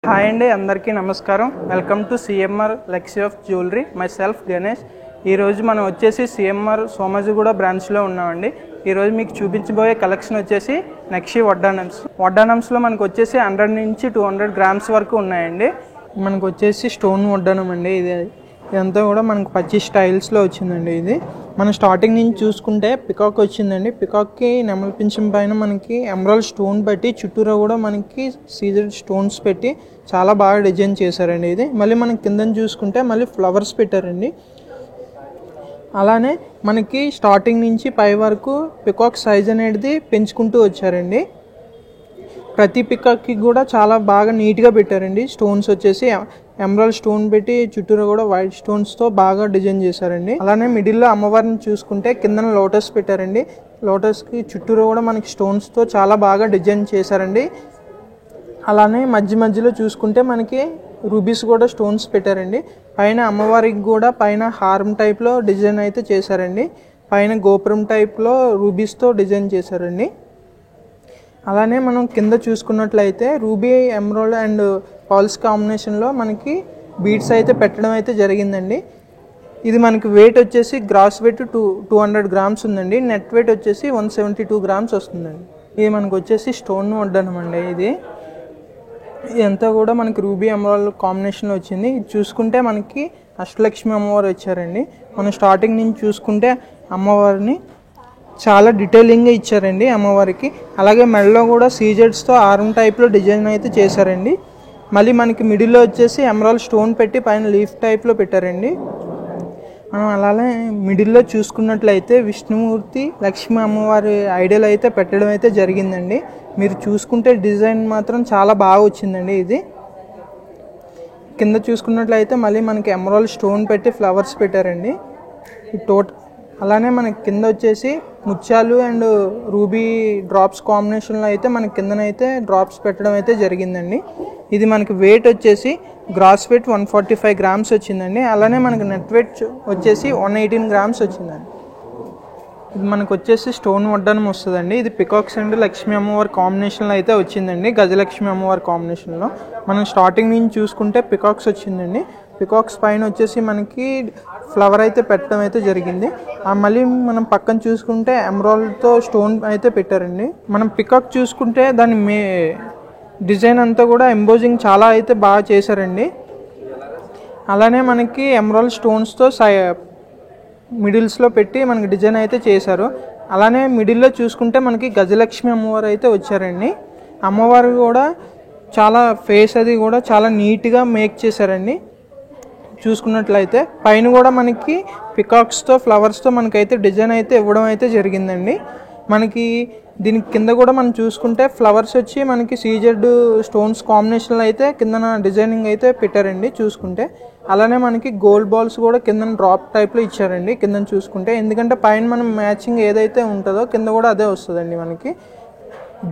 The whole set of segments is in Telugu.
హాయ్ అండి, అందరికీ నమస్కారం. Welcome to CMR Lexi of jewellery. Myself Ganesh. ఈరోజు మనం వచ్చేసి సిఎంఆర్ సోమాజిగూడ బ్రాంచ్లో ఉన్నామండి. ఈరోజు మీకు చూపించబోయే కలెక్షన్ వచ్చేసి నక్షి వడ్డానమ్స్లో మనకు వచ్చేసి 100 నుంచి 200 గ్రామ్స్ వరకు ఉన్నాయండి. మనకు వచ్చేసి స్టోన్ వడ్డానం అండి. ఇదంతా కూడా మనకు 25 స్టైల్స్లో వచ్చిందండి. ఇది మనం స్టార్టింగ్ నుంచి చూసుకుంటే పికాక్ వచ్చిందండి. పికాక్కి నెమలి పింఛం పైన మనకి ఎమరాల్డ్ స్టోన్ పెట్టి చుట్టూరా కూడా మనకి సీజర్ స్టోన్స్ పెట్టి చాలా బాగా డిజైన్ చేశారండి. ఇది మళ్ళీ మనం కింద చూసుకుంటే మళ్ళీ ఫ్లవర్స్ పెట్టారండి. అలానే మనకి స్టార్టింగ్ నుంచి పై వరకు పికాక్ సైజ్ అనేది పెంచుకుంటూ వచ్చారండి. ప్రతి పికాక్కి కూడా చాలా బాగా నీట్గా పెట్టారండి. స్టోన్స్ వచ్చేసి ఎమరాల్డ్ స్టోన్ పెట్టి చుట్టూరా కూడా వైట్ స్టోన్స్తో బాగా డిజైన్ చేశారండి. అలానే మిడిల్లో అమ్మవారిని చూసుకుంటే కింద లోటస్ పెట్టారండి. లోటస్కి చుట్టూరా కూడా మనకి స్టోన్స్తో చాలా బాగా డిజైన్ చేశారండి. అలానే మధ్యలో చూసుకుంటే మనకి రూబీస్ కూడా స్టోన్స్ పెట్టారండి. పైన అమ్మవారికి కూడా పైన హారం టైప్లో డిజైన్ అయితే చేశారండి. పైన గోపురం టైప్లో రూబీస్తో డిజైన్ చేశారండి. అలానే మనం కింద చూసుకున్నట్లయితే రూబీ, ఎమరాల్డ్ అండ్ పర్ల్స్ కాంబినేషన్లో మనకి బీడ్స్ అయితే పెట్టడం అయితే జరిగిందండి. ఇది మనకి వెయిట్ వచ్చేసి గ్రాస్ వెయిట్ 200 గ్రామ్స్ ఉందండి. నెట్ వెయిట్ వచ్చేసి 172 గ్రామ్స్ వస్తుందండి. ఇది మనకు వచ్చేసి స్టోన్ వడ్డానం అండి. ఇదంతా కూడా మనకి రూబీ, ఎమరాల్డ్ కాంబినేషన్లో వచ్చింది. ఇది చూసుకుంటే మనకి అష్టలక్ష్మి అమ్మవారు వచ్చారండి. మనం స్టార్టింగ్ నుంచి చూసుకుంటే అమ్మవారిని చాలా డీటెయిలింగ్గా ఇచ్చారండి అమ్మవారికి. అలాగే మెడలో కూడా సీజెడ్స్తో ఆర్మ్ టైప్లో డిజైన్ అయితే చేశారండి. మళ్ళీ మనకి మిడిల్లో వచ్చేసి ఎమరాల్డ్ స్టోన్ పెట్టి పైన లీఫ్ టైప్లో పెట్టారండి. మనం అలానే మిడిల్లో చూసుకున్నట్లయితే విష్ణుమూర్తి, లక్ష్మీ అమ్మవారి ఐడియల్ అయితే పెట్టడం అయితే జరిగిందండి. మీరు చూసుకుంటే డిజైన్ మాత్రం చాలా బాగా వచ్చిందండి. ఇది కింద చూసుకున్నట్లయితే మళ్ళీ మనకి ఎమరాల్డ్ స్టోన్ పెట్టి ఫ్లవర్స్ పెట్టారండి. అలానే మనకి కింద వచ్చేసి ముత్యాలు అండ్ రూబీ డ్రాప్స్ కాంబినేషన్లో అయితే మనకి కిందనైతే డ్రాప్స్ పెట్టడం అయితే జరిగిందండి. ఇది మనకి వెయిట్ వచ్చేసి గ్రాస్ వెయిట్ 145 గ్రామ్స్ వచ్చిందండి. అలానే మనకి నెట్ వెయిట్ వచ్చేసి 118 గ్రామ్స్ వచ్చిందండి. ఇది మనకు వచ్చేసి స్టోన్ వడ్డానం వస్తుందండి. ఇది పికాక్స్ అండ్ లక్ష్మీ అమ్మవారి కాంబినేషన్లో అయితే వచ్చిందండి. గజలక్ష్మి అమ్మవారి కాంబినేషన్లో మనం స్టార్టింగ్ నుంచి చూసుకుంటే పికాక్స్ వచ్చిందండి. పికాక్స్ పైన వచ్చేసి మనకి ఫ్లవర్ అయితే పెట్టడం అయితే జరిగింది. మళ్ళీ మనం పక్కన చూసుకుంటే ఎమరాల్డ్తో స్టోన్ అయితే పెట్టారండి. మనం పికాక్ చూసుకుంటే దాని డిజైన్ అంతా కూడా ఎంబోజింగ్ చాలా అయితే బాగా చేశారండి. అలానే మనకి ఎమరాల్డ్ స్టోన్స్తో మిడిల్స్లో పెట్టి మనకి డిజైన్ అయితే చేశారు. అలానే మిడిల్లో చూసుకుంటే మనకి గజలక్ష్మి అమ్మవారు అయితే వచ్చారండి. అమ్మవారు కూడా చాలా ఫేస్ అది కూడా చాలా నీట్గా మేక్ చేశారండి. చూసుకున్నట్లయితే పైన కూడా మనకి పికాక్స్తో ఫ్లవర్స్తో మనకైతే డిజైన్ అయితే ఇవ్వడం అయితే జరిగిందండి. మనకి దీనికి కింద కూడా మనం చూసుకుంటే ఫ్లవర్స్ వచ్చి మనకి సీజెడ్ స్టోన్స్ కాంబినేషన్లో అయితే కిందన డిజైనింగ్ అయితే పెట్టారండి చూసుకుంటే. అలానే మనకి గోల్డ్ బాల్స్ కూడా కింద డ్రాప్ టైప్లో ఇచ్చారండి కింద చూసుకుంటే. ఎందుకంటే పైన మనం మ్యాచింగ్ ఏదైతే ఉంటుందో కింద కూడా అదే వస్తుందండి మనకి.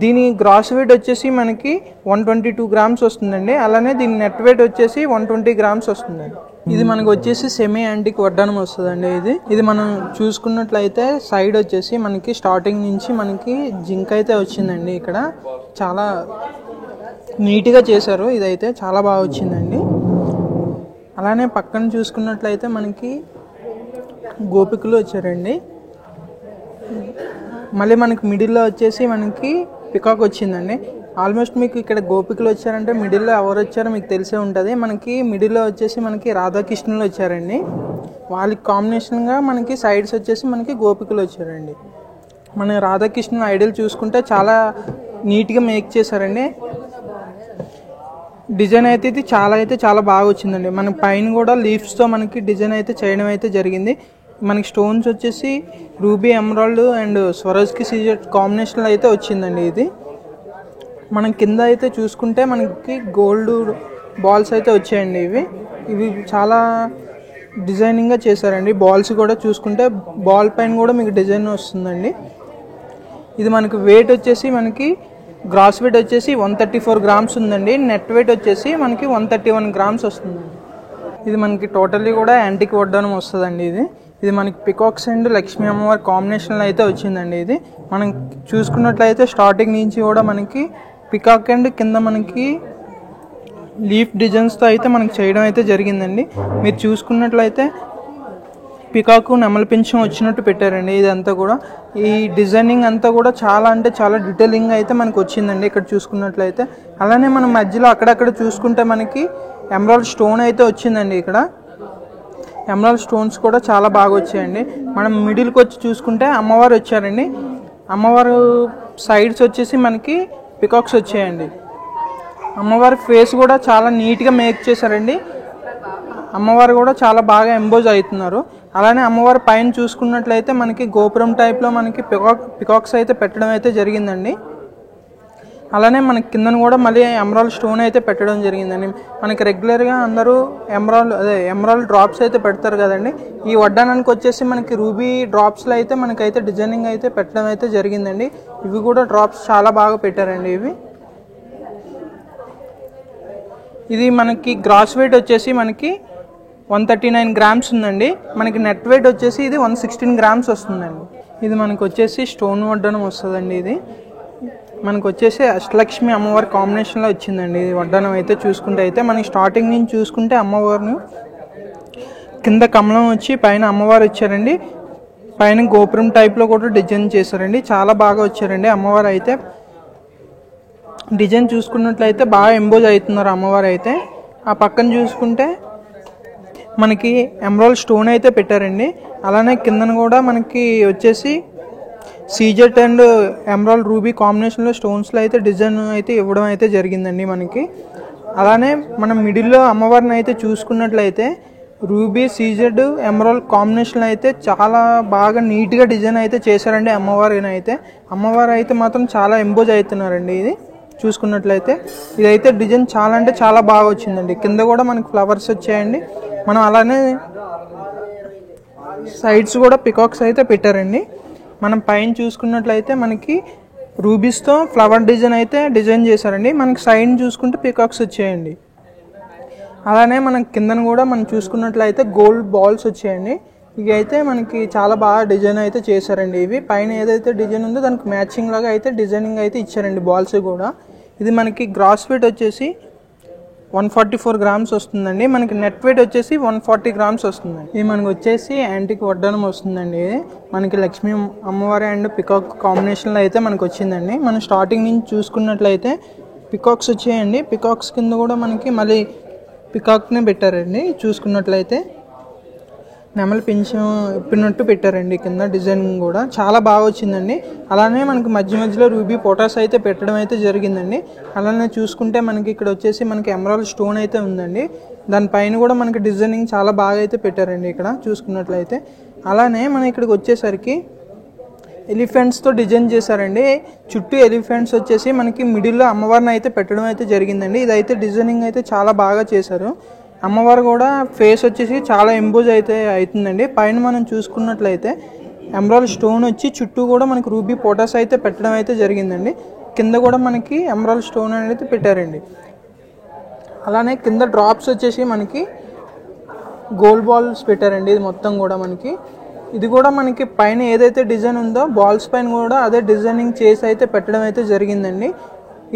దీని గ్రాస్ వెయిట్ వచ్చేసి మనకి 122 గ్రామ్స్ వస్తుందండి. అలానే దీని నెట్ వెయిట్ వచ్చేసి 120 గ్రామ్స్ వస్తుందండి. ఇది మనకు వచ్చేసి సెమీ యాంటిక్ వడ్డానం వస్తుందండి. ఇది మనం చూసుకున్నట్లయితే సైడ్ వచ్చేసి మనకి స్టార్టింగ్ నుంచి మనకి జింక్ అయితే వచ్చిందండి. ఇక్కడ చాలా నీట్గా చేశారు. ఇదైతే చాలా బాగా వచ్చిందండి. అలానే పక్కన చూసుకున్నట్లయితే మనకి గోపికలు వచ్చారండి. మళ్ళీ మనకి మిడిల్లో వచ్చేసి మనకి పికాక్ వచ్చిందండి. ఆల్మోస్ట్ మీకు ఇక్కడ గోపికలు వచ్చారంటే మిడిల్లో ఎవరు వచ్చారో మీకు తెలిసే ఉంటుంది. మనకి మిడిల్లో వచ్చేసి మనకి రాధాకృష్ణులు వచ్చారండి. వాళ్ళకి కాంబినేషన్గా మనకి సైడ్స్ వచ్చేసి మనకి గోపికలు వచ్చారండి. మన రాధాకృష్ణ ఐడియల్ చూసుకుంటే చాలా నీట్గా మేక్ చేశారండి. డిజైన్ అయితే ఇది చాలా బాగా వచ్చిందండి. మన పైన కూడా లీవ్స్తో మనకి డిజైన్ అయితే చేయడం అయితే జరిగింది. మనకి స్టోన్స్ వచ్చేసి రూబీ, ఎమరాల్డ్ అండ్ స్వరాజ్కి సీజెడ్ కాంబినేషన్లో అయితే వచ్చిందండి. ఇది మనం కింద అయితే చూసుకుంటే మనకి గోల్డ్ బాల్స్ అయితే వచ్చాయండి. ఇవి చాలా డిజైనింగ్గా చేశారండి. బాల్స్ కూడా చూసుకుంటే బాల్ పైన కూడా మీకు డిజైన్ వస్తుందండి. ఇది మనకి వెయిట్ వచ్చేసి మనకి గ్రాస్ వెయిట్ వచ్చేసి 134 గ్రామ్స్ ఉందండి. నెట్ వెయిట్ వచ్చేసి మనకి 131 గ్రామ్స్ వస్తుందండి. ఇది మనకి టోటల్లీ కూడా యాంటిక్ వడ్డానం వస్తుందండి. ఇది మనకి పికాక్స్ అండ్ లక్ష్మీ అమ్మవారి కాంబినేషన్లో అయితే వచ్చిందండి. ఇది మనం చూసుకున్నట్లయితే స్టార్టింగ్ నుంచి కూడా మనకి పికాక్ అండ్ కింద మనకి లీఫ్ డిజైన్స్తో అయితే మనకి చేయడం అయితే జరిగిందండి. మీరు చూసుకున్నట్లయితే పికాక్ నెమలి పింఛం వచ్చినట్టు పెట్టారండి. ఇదంతా కూడా ఈ డిజైనింగ్ అంతా కూడా చాలా అంటే చాలా డీటెయిలింగ్ అయితే మనకు వచ్చిందండి ఇక్కడ చూసుకున్నట్లయితే. అలానే మనం మధ్యలో అక్కడక్కడ చూసుకుంటే మనకి ఎమరాల్డ్ స్టోన్ అయితే వచ్చిందండి. ఇక్కడ ఎమరాల్డ్ స్టోన్స్ కూడా చాలా బాగా వచ్చాయండి. మనం మిడిల్కి వచ్చి చూసుకుంటే అమ్మవారు వచ్చారండి. అమ్మవారు సైడ్స్ వచ్చేసి మనకి పికాక్స్ వచ్చాయండి. అమ్మవారి ఫేస్ కూడా చాలా నీట్గా మేక్ చేశారండి. అమ్మవారు కూడా చాలా బాగా ఎంబోజ్ అవుతున్నారు. అలానే అమ్మవారి పైన చూసుకున్నట్లయితే మనకి గోపురం టైప్లో మనకి పికాక్స్ అయితే పెట్టడం అయితే జరిగిందండి. అలానే మనకి కిందన కూడా మళ్ళీ ఎమరాల్డ్ స్టోన్ అయితే పెట్టడం జరిగిందండి. మనకి రెగ్యులర్గా అందరూ ఎమరాల్డ్ డ్రాప్స్ అయితే పెడతారు కదండి. ఈ వడ్డానానికి వచ్చేసి మనకి రూబీ డ్రాప్స్లో అయితే మనకైతే డిజైనింగ్ అయితే పెట్టడం అయితే జరిగిందండి. ఇవి కూడా డ్రాప్స్ చాలా బాగా పెట్టారండి. ఇది మనకి గ్రాస్ వెయిట్ వచ్చేసి మనకి 139 గ్రామ్స్ ఉందండి. మనకి నెట్ వెయిట్ వచ్చేసి ఇది 116 గ్రామ్స్ వస్తుందండి. ఇది మనకు వచ్చేసి స్టోన్ వడ్డానం వస్తుందండి. ఇది మనకు వచ్చేసి అష్టలక్ష్మి అమ్మవారి కాంబినేషన్లో వచ్చిందండి. ఇది వడ్డానం అయితే చూసుకుంటే అయితే మనకి స్టార్టింగ్ నుంచి చూసుకుంటే అమ్మవారిని కింద కమలం వచ్చి పైన అమ్మవారు వచ్చారండి. పైన గోపురం టైప్లో కూడా డిజైన్ చేశారండి. చాలా బాగా వచ్చారండి. అమ్మవారు అయితే డిజైన్ చూసుకున్నట్లయితే బాగా ఎంబోజ్ అవుతున్నారు అమ్మవారు అయితే. ఆ పక్కన చూసుకుంటే మనకి ఎమరాల్డ్ స్టోన్ అయితే పెట్టారండి. అలానే కిందన కూడా మనకి వచ్చేసి సీజెట్ అండ్ ఎమరాల్డ్ రూబీ కాంబినేషన్లో స్టోన్స్లో అయితే డిజైన్ అయితే ఇవ్వడం అయితే జరిగిందండి మనకి. అలానే మనం మిడిల్లో అమ్మవారిని అయితే చూసుకున్నట్లయితే రూబీ సీజెడ్ ఎమరాల్డ్ కాంబినేషన్లో అయితే చాలా బాగా నీట్గా డిజైన్ అయితే చేశారండి అమ్మవారిని అయితే. అమ్మవారు అయితే మాత్రం చాలా ఎంబోజ్ అవుతున్నారండి. ఇది చూసుకున్నట్లయితే ఇదైతే డిజైన్ చాలా అంటే చాలా బాగా వచ్చిందండి. కింద కూడా మనకి ఫ్లవర్స్ వచ్చాయండి. మనం అలానే సైడ్స్ కూడా పికాక్స్ అయితే పెట్టారండి. మనం పైన చూసుకున్నట్లయితే మనకి రూబీస్తో ఫ్లవర్ డిజైన్ అయితే డిజైన్ చేశారండి. మనకి సైడ్ చూసుకుంటే పికాక్స్ వచ్చాయండి. అలానే మనకి కిందన కూడా మనం చూసుకున్నట్లయితే గోల్డ్ బాల్స్ వచ్చాయండి. ఇవి అయితే మనకి చాలా బాగా డిజైన్ అయితే చేశారండి. ఇవి పైన ఏదైతే డిజైన్ ఉందో దానికి మ్యాచింగ్ లాగా అయితే డిజైనింగ్ అయితే ఇచ్చారండి బాల్స్ కూడా. ఇది మనకి గ్రాస్ వెయిట్ వచ్చేసి 144 గ్రామ్స్ వస్తుందండి. మనకి నెట్ వెయిట్ వచ్చేసి 140 గ్రామ్స్ వస్తుందండి. ఇది మనకి వచ్చేసి యాంటిక్ వడ్డానం వస్తుందండి. ఇది మనకి లక్ష్మీ అమ్మవారి అండ్ పికాక్ కాంబినేషన్లో అయితే మనకు వచ్చిందండి. మనం స్టార్టింగ్ నుంచి చూసుకున్నట్లయితే పికాక్స్ వచ్చాయండి. పికాక్స్ కింద కూడా మనకి మళ్ళీ పికాక్నే పెట్టారండి. చూసుకున్నట్లయితే నెమలి పింఛం ఇప్పినట్టు పెట్టారండి. కింద డిజైనింగ్ కూడా చాలా బాగా వచ్చిందండి. అలానే మనకి మధ్యలో రూబీ పొటాస్ అయితే పెట్టడం అయితే జరిగిందండి. అలానే చూసుకుంటే మనకి ఇక్కడ వచ్చేసి మనకి ఎమరాల్డ్ స్టోన్ అయితే ఉందండి. దానిపైన కూడా మనకి డిజైనింగ్ చాలా బాగా అయితే పెట్టారండి ఇక్కడ చూసుకున్నట్లయితే. అలానే మనం ఇక్కడికి వచ్చేసరికి ఎలిఫెంట్స్తో డిజైన్ చేశారండి. చుట్టూ ఎలిఫెంట్స్ వచ్చేసి మనకి మిడిల్లో అమ్మవారిని అయితే పెట్టడం అయితే జరిగిందండి. ఇదైతే డిజైనింగ్ అయితే చాలా బాగా చేశారు. అమ్మవారు కూడా ఫేస్ వచ్చేసి చాలా ఎంబోజ్ అయితే అవుతుందండి. పైన మనం చూసుకున్నట్లయితే ఎమరాల్డ్ స్టోన్ వచ్చి చుట్టూ కూడా మనకి రూబీ పొటాస్ అయితే పెట్టడం అయితే జరిగిందండి. కింద కూడా మనకి ఎమరాల్డ్ స్టోన్ అనేది పెట్టారండి. అలానే కింద డ్రాప్స్ వచ్చేసి మనకి గోల్డ్ బాల్స్ పెట్టారండి. ఇది మొత్తం కూడా మనకి ఇది కూడా మనకి పైన ఏదైతే డిజైన్ ఉందో బాల్స్ పైన కూడా అదే డిజైనింగ్ చేసి అయితే పెట్టడం అయితే జరిగిందండి.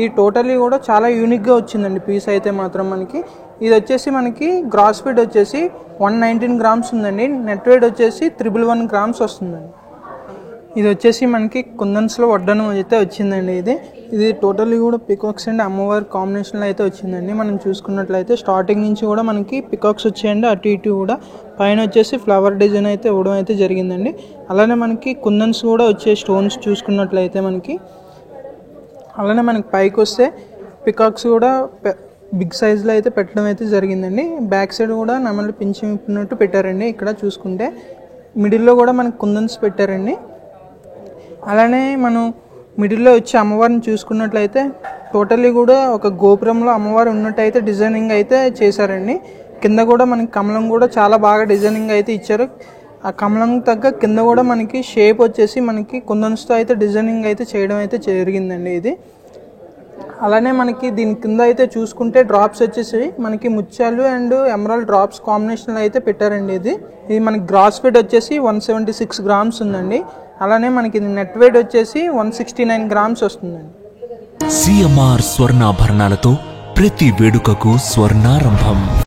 ఈ టోటలీ కూడా చాలా యూనిక్గా వచ్చిందండి పీస్ అయితే మాత్రం మనకి. ఇది వచ్చేసి మనకి గ్రాస్ వెయిట్ వచ్చేసి 119 గ్రామ్స్ ఉందండి. నెట్ వెయిట్ వచ్చేసి 111 గ్రామ్స్ వస్తుందండి. ఇది వచ్చేసి మనకి కుందన్స్లో వడ్డానం అయితే వచ్చిందండి. ఇది టోటల్లీ కూడా పికాక్స్ అండ్ అమ్మవారి కాంబినేషన్లో అయితే వచ్చిందండి. మనం చూసుకున్నట్లయితే స్టార్టింగ్ నుంచి కూడా మనకి పికాక్స్ వచ్చాయండి. అటు ఇటు కూడా పైన వచ్చేసి ఫ్లవర్ డిజైన్ అయితే ఇవ్వడం అయితే జరిగిందండి. అలానే మనకి కుందన్స్ కూడా వచ్చే స్టోన్స్ చూసుకున్నట్లయితే మనకి అలానే మనకి పైకి వస్తే పికాక్స్ కూడా బిగ్ సైజులో అయితే పెట్టడం అయితే జరిగిందండి. బ్యాక్ సైడ్ కూడా నెమలి పింఛం ఇప్పినట్టు పెట్టారండి. ఇక్కడ చూసుకుంటే మిడిల్లో కూడా మనకి కుందన్స్ పెట్టారండి. అలానే మనం మిడిల్లో వచ్చి అమ్మవారిని చూసుకున్నట్లయితే టోటల్లీ కూడా ఒక గోపురంలో అమ్మవారు ఉన్నట్టు అయితే డిజైనింగ్ అయితే చేశారండి. కింద కూడా మనకి కమలం కూడా చాలా బాగా డిజైనింగ్ అయితే ఇచ్చారు. ఆ కమలం తగ్గ కింద కూడా మనకి షేప్ వచ్చేసి మనకి కుందన్స్తో అయితే డిజైనింగ్ అయితే చేయడం అయితే జరిగిందండి. ఇది అలానే మనకి దీని కింద అయితే చూసుకుంటే డ్రాప్స్ వచ్చేసి మనకి ముత్యాలు అండ్ ఎమరాల్డ్ డ్రాప్స్ కాంబినేషన్లో అయితే పెట్టారండి. ఇది మనకి గ్రాస్ వెయిట్ వచ్చేసి 176 గ్రామ్స్ ఉందండి. అలానే మనకి నెట్ వెయిట్ వచ్చేసి 169 గ్రామ్స్ వస్తుందండి. సిఎంఆర్ స్వర్ణాభరణాలతో ప్రతి వేడుకకు స్వర్ణారంభం.